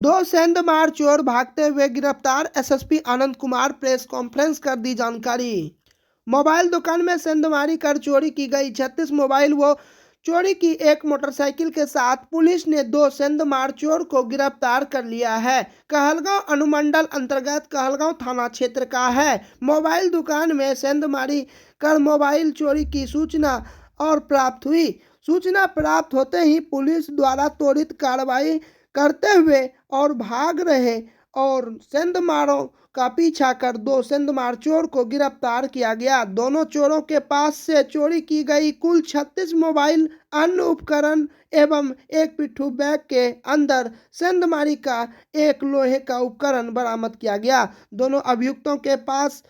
दो सेंधमार चोर भागते हुए गिरफ्तार, SSP Anand Kumar press conference कर दी जानकारी। मोबाइल दुकान में सेंधमारी कर चोरी की गई 36 मोबाइल व चोरी की एक मोटरसाइकिल के साथ पुलिस ने दो सेंधमार चोर को गिरफ्तार कर लिया है। कहलगांव अनुमंडल अंतर्गत कहलगांव थाना क्षेत्र का है। मोबाइल दुकान में सेंधमारी कर मोबाइल चोरी की सूचना और प्राप्त हुई। सूचना प्राप्त होते ही पुलिस द्वारा त्वरित कार्रवाई करते हुए और भाग रहे और सेंधमारों का पीछा कर दो सेंधमार चोर को गिरफ्तार किया गया। दोनों चोरों के पास से चोरी की गई कुल 36 मोबाइल, अन्य उपकरण एवं एक पिट्ठू बैग के अंदर सेंधमारी का एक लोहे का उपकरण बरामद किया गया। दोनों अभियुक्तों के पास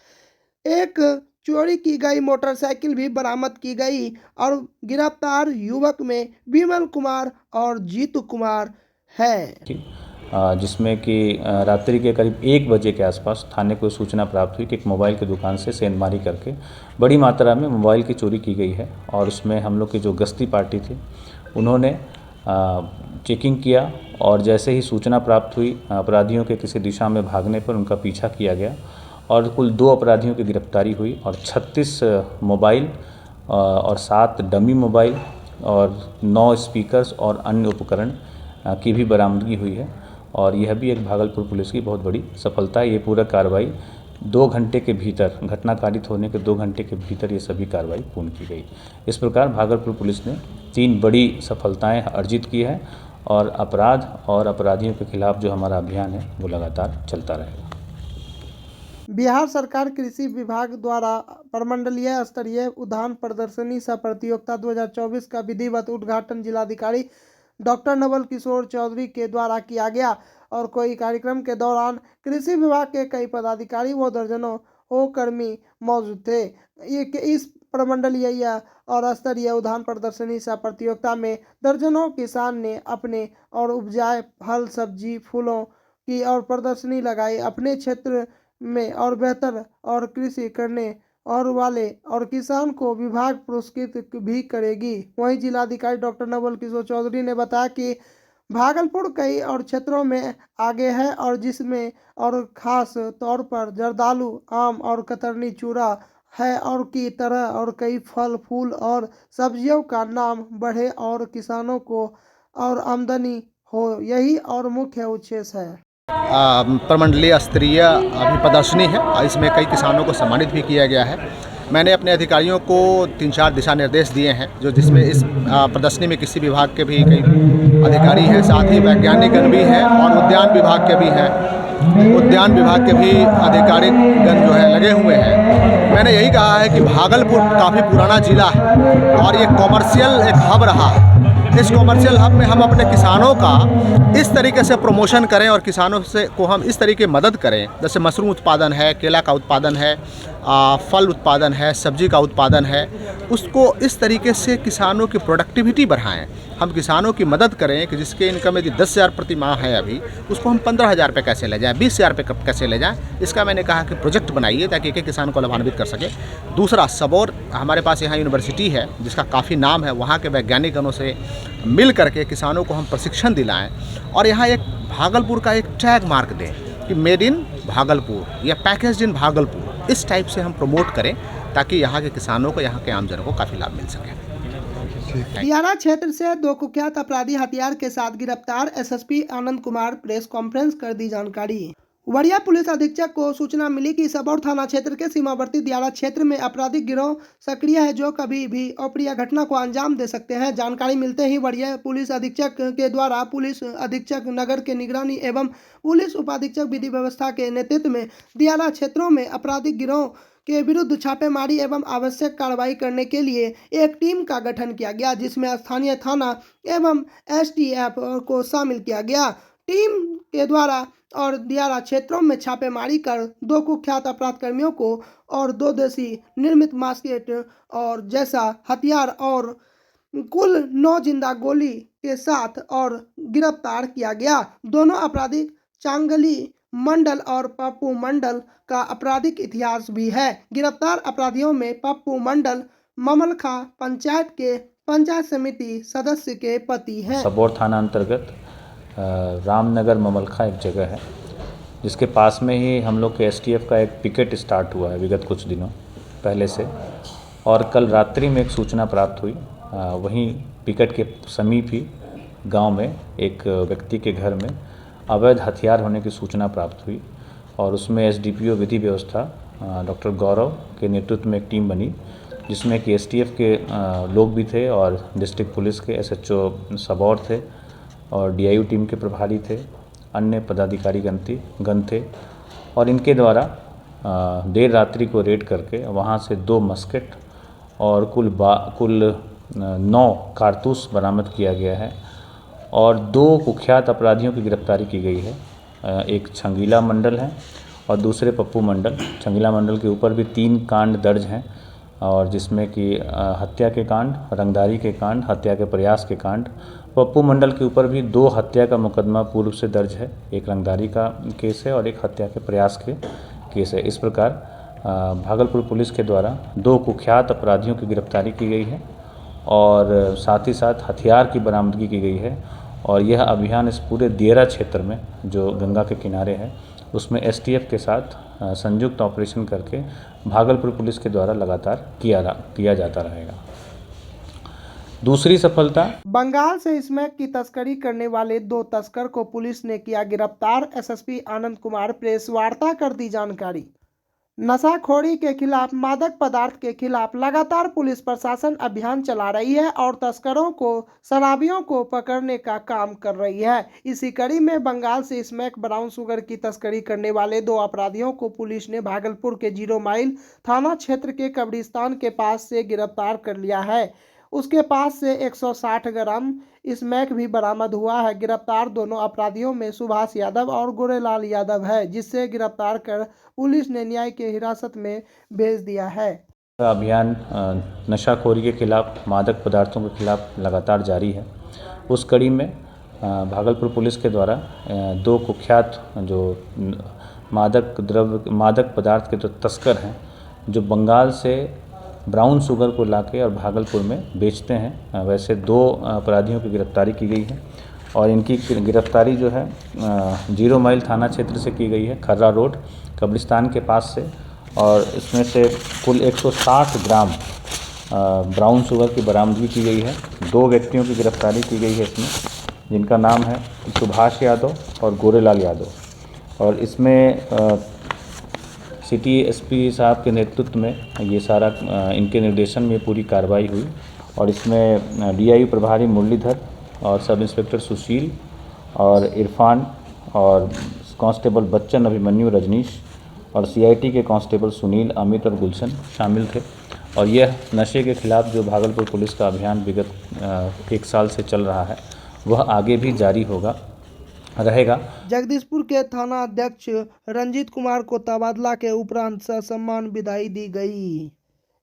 एक चोरी की गई मोटरसाइकिल भी बरामद की गई और गिरफ्तार युवक में विमल कुमार और जीतू कुमार है। जिसमें कि रात्रि के करीब 1 बजे के आसपास थाने को सूचना प्राप्त हुई कि एक मोबाइल की दुकान से सेंधमारी करके बड़ी मात्रा में मोबाइल की चोरी की गई है। और उसमें हम लोग की जो गश्ती पार्टी थी उन्होंने चेकिंग किया और जैसे ही सूचना प्राप्त हुई अपराधियों के किसी दिशा में भागने पर उनका पीछा किया गया और कुल 2 अपराधियों की गिरफ्तारी हुई और 36 मोबाइल और 7 डमी मोबाइल और 9 स्पीकर्स और अन्य उपकरण की भी बरामदगी हुई है। और यह भी एक भागलपुर पुलिस की बहुत बड़ी सफलता है। ये पूरा कार्रवाई 2 घंटे के भीतर, घटना कारित होने के 2 घंटे के भीतर ये सभी कार्रवाई पूर्ण की गई। इस प्रकार भागलपुर पुलिस ने 3 बड़ी सफलताएं अर्जित की है और अपराध और अपराधियों के खिलाफ जो हमारा अभियान है वो लगातार चलता रहेगा। बिहार सरकार कृषि विभाग द्वारा प्रमंडलीय स्तरीय उद्यान प्रदर्शनी सह प्रतियोगिता 2024 का विधिवत उद्घाटन जिलाधिकारी डॉक्टर नवल किशोर चौधरी के द्वारा किया गया और कोई कार्यक्रम के दौरान कृषि विभाग के कई पदाधिकारी व दर्जनों कर्मी मौजूद थे। इस प्रमंडलीय और स्तरीय उद्यान प्रदर्शनी सह प्रतियोगिता में दर्जनों किसान ने अपने और उपजाए फल, सब्जी, फूलों की और प्रदर्शनी लगाई। अपने क्षेत्र में और बेहतर और कृषि करने और वाले और किसान को विभाग पुरस्कृत भी करेगी। वहीं जिलाधिकारी डॉक्टर नवल किशोर चौधरी ने बताया कि भागलपुर कई और क्षेत्रों में आगे है और जिसमें और खास तौर पर जर्दालू, आम और कतरनी चूड़ा है और की तरह और कई फल, फूल और सब्जियों का नाम बढ़े और किसानों को और आमदनी हो, यही और मुख्य उद्देश्य है। प्रमंडलीय स्तरीय अभी प्रदर्शनी है। इसमें कई किसानों को सम्मानित भी किया गया है। मैंने अपने अधिकारियों को 3-4 दिशा निर्देश दिए हैं जिसमें इस प्रदर्शनी में कृषि विभाग के भी कई अधिकारी हैं, साथ ही वैज्ञानिकगण भी हैं और उद्यान विभाग के भी हैं। उद्यान विभाग के भी अधिकारीगण जो है लगे हुए हैं। मैंने यही कहा है कि भागलपुर काफ़ी पुराना जिला है और ये कॉमर्शियल एक हब रहा है। इस कॉमर्शियल हब में हम अपने किसानों का इस तरीके से प्रमोशन करें और किसानों से को हम इस तरीके मदद करें, जैसे मशरूम उत्पादन है, केला का उत्पादन है, फल उत्पादन है, सब्जी का उत्पादन है, उसको इस तरीके से किसानों की प्रोडक्टिविटी बढ़ाएं। हम किसानों की मदद करें कि जिसके इनकम यदि 10,000 प्रति माह है अभी, उसको हम 15,000 रुपये कैसे ले जाएँ, 20,000 रुपये कैसे ले जाएँ। इसका मैंने कहा कि प्रोजेक्ट बनाइए ताकि एक किसान को लाभान्वित कर सके। दूसरा, सबौर हमारे पास यहाँ यूनिवर्सिटी है जिसका काफ़ी नाम है, वहाँ के वैज्ञानिकगणों से मिल करके किसानों को हम प्रशिक्षण दिलाएं और यहाँ एक भागलपुर का एक टैग मार्क दें कि मेड इन भागलपुर या पैकेज्ड इन भागलपुर। इस टाइप से हम प्रमोट करें ताकि यहाँ के किसानों को, यहाँ के आमजनों को काफ़ी लाभ मिल सके। दियारा क्षेत्र से 2 कुख्यात अपराधी हथियार के साथ गिरफ्तार, SSP Anand Kumar press conference कर दी जानकारी। वरिया पुलिस अधीक्षक को सूचना मिली कि सबौर थाना क्षेत्र के सीमावर्ती दियारा क्षेत्र में आपराधिक गिरोह सक्रिय है जो कभी भी अप्रिय घटना को अंजाम दे सकते हैं। जानकारी मिलते ही वरिया पुलिस अधीक्षक के द्वारा पुलिस अधीक्षक नगर के निगरानी एवं पुलिस उपाधीक्षक विधि व्यवस्था के नेतृत्व में दियारा क्षेत्रों में आपराधिक गिरोह के विरुद्ध छापेमारी एवं आवश्यक कार्रवाई करने के लिए एक टीम का गठन किया गया, जिसमें स्थानीय थाना एवं एसटीएफ को शामिल किया गया। टीम के द्वारा और दियारा क्षेत्रों में छापेमारी कर 2 कुख्यात अपराध कर्मियों को और 2 देसी निर्मित मास्केट और जैसा हथियार और कुल 9 जिंदा गोली के साथ और गिरफ्तार किया गया। दोनों अपराधी चांगली मंडल और पप्पू मंडल का आपराधिक इतिहास भी है। गिरफ्तार अपराधियों में पप्पू मंडल ममलखा पंचायत के पंचायत समिति सदस्य के पति हैं। सबौर थाना अंतर्गत रामनगर ममलखा एक जगह है, जिसके पास में ही हम लोग के एसटीएफ का एक पिकेट स्टार्ट हुआ है विगत कुछ दिनों पहले से। और कल रात्रि में एक सूचना प्राप्त हुई, वहीं पिकेट के समीप ही गांव में एक व्यक्ति के घर में अवैध हथियार होने की सूचना प्राप्त हुई। और उसमें एसडीपीओ विधि व्यवस्था डॉक्टर गौरव के नेतृत्व में एक टीम बनी, जिसमें कि एसटीएफ के लोग भी थे और डिस्ट्रिक्ट पुलिस के एसएचओ सबौर थे और डीआईयू टीम के प्रभारी थे, अन्य पदाधिकारी गण थे। और इनके द्वारा देर रात्रि को रेड करके वहां से 2 मस्केट और कुल 9 कारतूस बरामद किया गया है और 2 कुख्यात अपराधियों की गिरफ्तारी की गई है। एक छंगीला मंडल है और दूसरे पप्पू मंडल। छंगीला मंडल के ऊपर भी 3 कांड दर्ज हैं, और जिसमें कि हत्या के कांड, रंगदारी के कांड, हत्या के प्रयास के कांड। पप्पू मंडल के ऊपर भी 2 हत्या का मुकदमा पूर्व से दर्ज है, एक रंगदारी का केस है और एक हत्या के प्रयास के केस है। इस प्रकार भागलपुर पुलिस के द्वारा 2 कुख्यात अपराधियों की गिरफ्तारी की गई है और साथ ही साथ हथियार की बरामदगी की गई है। और यह अभियान इस पूरे दियरा क्षेत्र में जो गंगा के किनारे है उसमें एसटीएफ के साथ संयुक्त ऑपरेशन करके भागलपुर पुलिस के द्वारा लगातार किया जाता रहेगा। दूसरी सफलता, बंगाल से स्मैक की तस्करी करने वाले 2 तस्कर को पुलिस ने किया गिरफ्तार। एसएसपी आनंद कुमार प्रेस वार्ता कर दी जानकारी। नशाखोरी के खिलाफ, मादक पदार्थ के खिलाफ लगातार पुलिस प्रशासन अभियान चला रही है और तस्करों को, शराबियों को पकड़ने का काम कर रही है। इसी कड़ी में बंगाल से स्मैक ब्राउन शुगर की तस्करी करने वाले 2 अपराधियों को पुलिस ने भागलपुर के 0 माइल थाना क्षेत्र के कब्रिस्तान के पास से गिरफ्तार कर लिया है। उसके पास से 160 ग्राम स्मैक भी बरामद हुआ है। गिरफ्तार दोनों अपराधियों में सुभाष यादव और गोरेलाल यादव है, जिससे गिरफ्तार कर पुलिस ने न्याय के हिरासत में भेज दिया है। अभियान नशाखोरी के खिलाफ, मादक पदार्थों के खिलाफ लगातार जारी है। उस कड़ी में भागलपुर पुलिस के द्वारा 2 कुख्यात जो मादक पदार्थ के जो तस्कर हैं, जो बंगाल से ब्राउन शुगर को लाके और भागलपुर में बेचते हैं, वैसे 2 अपराधियों की गिरफ्तारी की गई है। और इनकी गिरफ्तारी जो है 0 माइल थाना क्षेत्र से की गई है, खर्रा रोड कब्रिस्तान के पास से। और इसमें से कुल 160 ग्राम ब्राउन शुगर की बरामदगी की गई है। 2 व्यक्तियों की गिरफ्तारी की गई है इसमें, जिनका नाम है सुभाष यादव और गोरेलाल यादव। और इसमें सिटी एसपी साहब के नेतृत्व में ये सारा इनके निर्देशन में पूरी कार्रवाई हुई। और इसमें डीआईयू प्रभारी मुरलीधर और सब इंस्पेक्टर सुशील और इरफान और कांस्टेबल बच्चन अभिमन्यु रजनीश और सीआईटी के कांस्टेबल सुनील, अमित और गुलशन शामिल थे। और यह नशे के खिलाफ जो भागलपुर पुलिस का अभियान विगत 1 साल से चल रहा है, वह आगे भी जारी रहेगा। जगदीशपुर के थाना अध्यक्ष रंजीत कुमार को तबादला के उपरांत ससम्मान विदाई दी गई।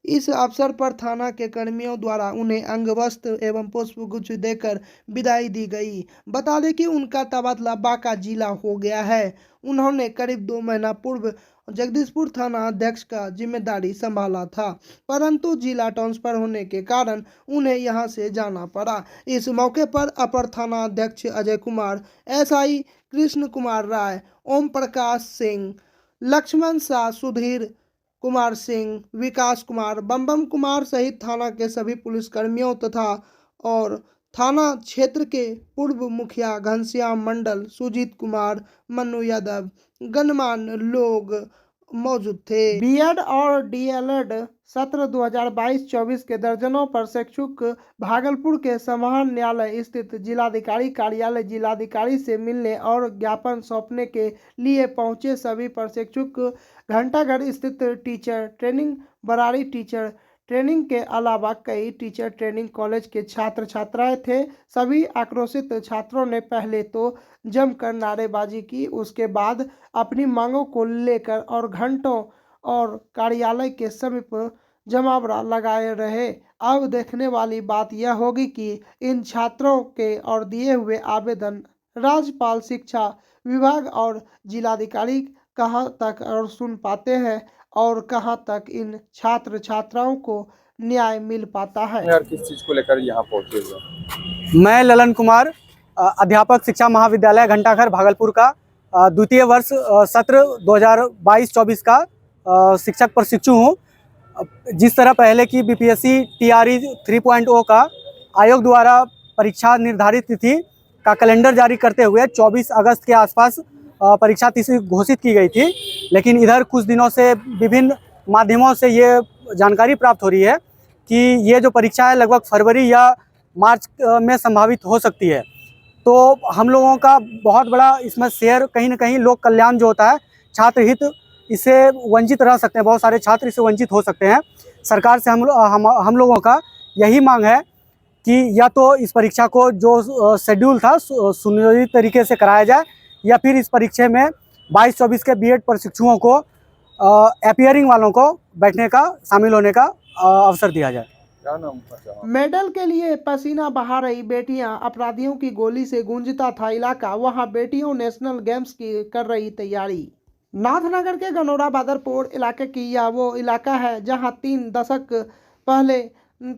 इस अवसर पर थाना के कर्मियों द्वारा उन्हें अंगवस्त्र एवं पुष्पगुच्छ देकर विदाई दी गई। बता दें कि उनका तबादला बांका जिला हो गया है। उन्होंने करीब 2 महीना पूर्व जगदीशपुर थाना अध्यक्ष का जिम्मेदारी संभाला था, परंतु जिला ट्रांसफर होने के कारण उन्हें यहां से जाना पड़ा। इस मौके पर अपर थाना अध्यक्ष अजय कुमार, एसआई कृष्ण कुमार राय, ओम प्रकाश सिंह, लक्ष्मण शाह, सुधीर कुमार सिंह, विकास कुमार, बम कुमार सहित थाना के सभी पुलिसकर्मियों तथा और थाना क्षेत्र के पूर्व मुखिया घनश्याम मंडल, सुजीत कुमार, मन्नू यादव, गणमान्य लोग मौजूद थे। बीएड और डीएलएड सत्र 2022-24 के दर्जनों प्रशिक्षुक भागलपुर के समाहरण न्यायालय स्थित जिलाधिकारी कार्यालय जिलाधिकारी से मिलने और ज्ञापन सौंपने के लिए पहुंचे। सभी प्रशिक्षुक घंटाघर स्थित teacher training, Barari teacher training के अलावा कई टीचर ट्रेनिंग कॉलेज के छात्र छात्राएं थे। सभी आक्रोशित छात्रों ने पहले तो जमकर नारेबाजी की, उसके बाद अपनी मांगों को लेकर और घंटों और कार्यालय के समीप जमावड़ा लगाए रहे। अब देखने वाली बात यह होगी कि इन छात्रों के और दिए हुए आवेदन राज्यपाल, शिक्षा विभाग और जिलाधिकारी कहां तक और सुन पाते हैं और कहां तक इन छात्र छात्राओं को न्याय मिल पाता है। यार किस चीज को लेकर यहाँ पहुंचे हुए? मैं ललन कुमार अध्यापक शिक्षा महाविद्यालय घंटाघर भागलपुर का द्वितीय वर्ष सत्र 2022-24 का शिक्षक प्रशिक्षु हूँ। जिस तरह पहले की बीपीएससी टीआरई 3.0 का आयोग द्वारा परीक्षा निर्धारित तिथि का कैलेंडर जारी करते हुए 24 अगस्त के आसपास परीक्षा तिथि घोषित की गई थी, लेकिन इधर कुछ दिनों से विभिन्न माध्यमों से ये जानकारी प्राप्त हो रही है कि ये जो परीक्षा है लगभग फरवरी या मार्च में संभावित हो सकती है। तो हम लोगों का बहुत बड़ा इसमें शेयर कहीं ना कहीं लोक कल्याण जो होता है, छात्र हित, इससे वंचित रह सकते हैं, बहुत सारे छात्र इससे वंचित हो सकते हैं। सरकार से हम लोगों का यही मांग है कि या तो इस परीक्षा को जो शेड्यूल था सुनियोजित तरीके से कराया जाए, या फिर इस परीक्षा में 22-24 के बीएड प्रशिक्षुओं को अपीयरिंग वालों को बैठने का, शामिल होने का अवसर दिया जाए। मेडल के लिए पसीना बहा रही बेटियां, अपराधियों की गोली से गूंजता था इलाका, वहां बेटियों नेशनल गेम्स की कर रही तैयारी। नाथनगर के गनौरा बादरपुर इलाके की यह वो इलाका है जहां 3 दशक पहले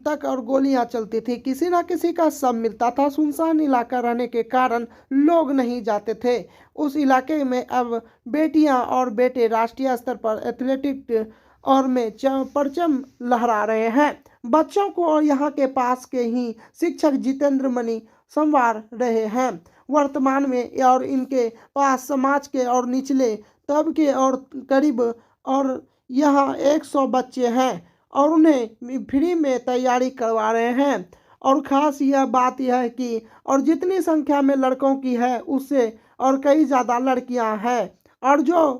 तक और गोलियां चलती थी। किसी न किसी का शव मिलता था। सुनसान इलाका रहने के कारण लोग नहीं जाते थे। उस इलाके में अब बेटियां और बेटे राष्ट्रीय स्तर पर एथलेटिक और में परचम लहरा रहे हैं। बच्चों को और यहाँ के पास के ही शिक्षक जितेंद्र मणि संवार रहे हैं। वर्तमान में और इनके पास समाज के और निचले तबके और करीब और यहाँ 100 बच्चे हैं और उन्हें फ्री में तैयारी करवा रहे हैं। और ख़ास यह बात यह है कि और जितनी संख्या में लड़कों की है उससे और कई ज़्यादा लड़कियां हैं, और जो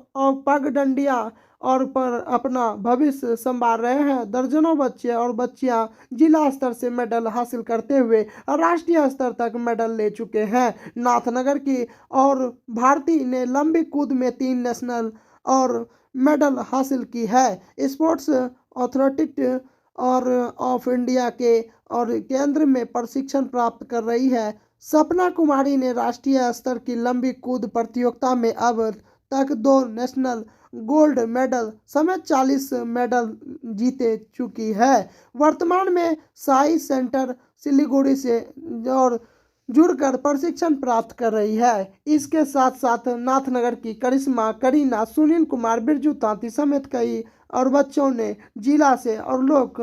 पगडंडियां और पर अपना भविष्य संवार रहे हैं। दर्जनों बच्चे और बच्चियां जिला स्तर से मेडल हासिल करते हुए राष्ट्रीय स्तर तक मेडल ले चुके हैं। नाथनगर की और भारती ने लंबी कूद में 3 नेशनल और मेडल हासिल की है। स्पोर्ट्स अथॉरिटी और ऑफ इंडिया के और केंद्र में प्रशिक्षण प्राप्त कर रही है। सपना कुमारी ने राष्ट्रीय स्तर की लंबी कूद प्रतियोगिता में अब तक 2 नेशनल गोल्ड मेडल समेत 40 मेडल जीते चुकी है। वर्तमान में साई सेंटर सिलीगुड़ी से और जुड़कर प्रशिक्षण प्राप्त कर रही है। इसके साथ साथ नाथनगर की करिश्मा, करीना, सुनील कुमार, बिरजू तांती समेत कई और बच्चों ने जिला से और लोग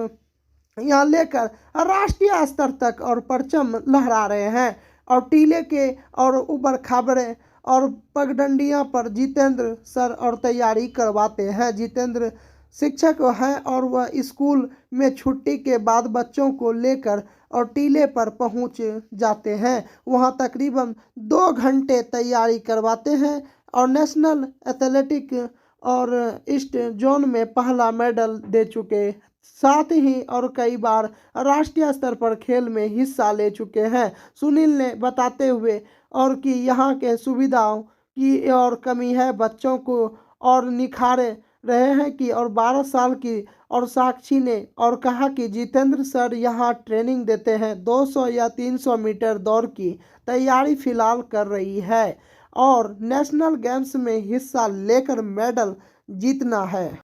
यहाँ लेकर राष्ट्रीय स्तर तक और परचम लहरा रहे हैं। और टीले के और ऊपर खाबरे और पगडंडियां पर जितेंद्र सर और तैयारी करवाते हैं। जितेंद्र शिक्षक हैं और वह स्कूल में छुट्टी के बाद बच्चों को लेकर और टीले पर पहुंच जाते हैं। वहां तकरीबन 2 घंटे तैयारी करवाते हैं और नेशनल एथलेटिक और ईस्ट जोन में पहला मेडल दे चुके, साथ ही और कई बार राष्ट्रीय स्तर पर खेल में हिस्सा ले चुके हैं। सुनील ने बताते हुए और कि यहाँ के सुविधाओं की और कमी है, बच्चों को और निखारे रहे हैं कि और 12 साल की और साक्षी ने और कहा कि जितेंद्र सर यहाँ ट्रेनिंग देते हैं। 200 या 300 मीटर दौड़ की तैयारी फिलहाल कर रही है और नेशनल गेम्स में हिस्सा लेकर मेडल जीतना है।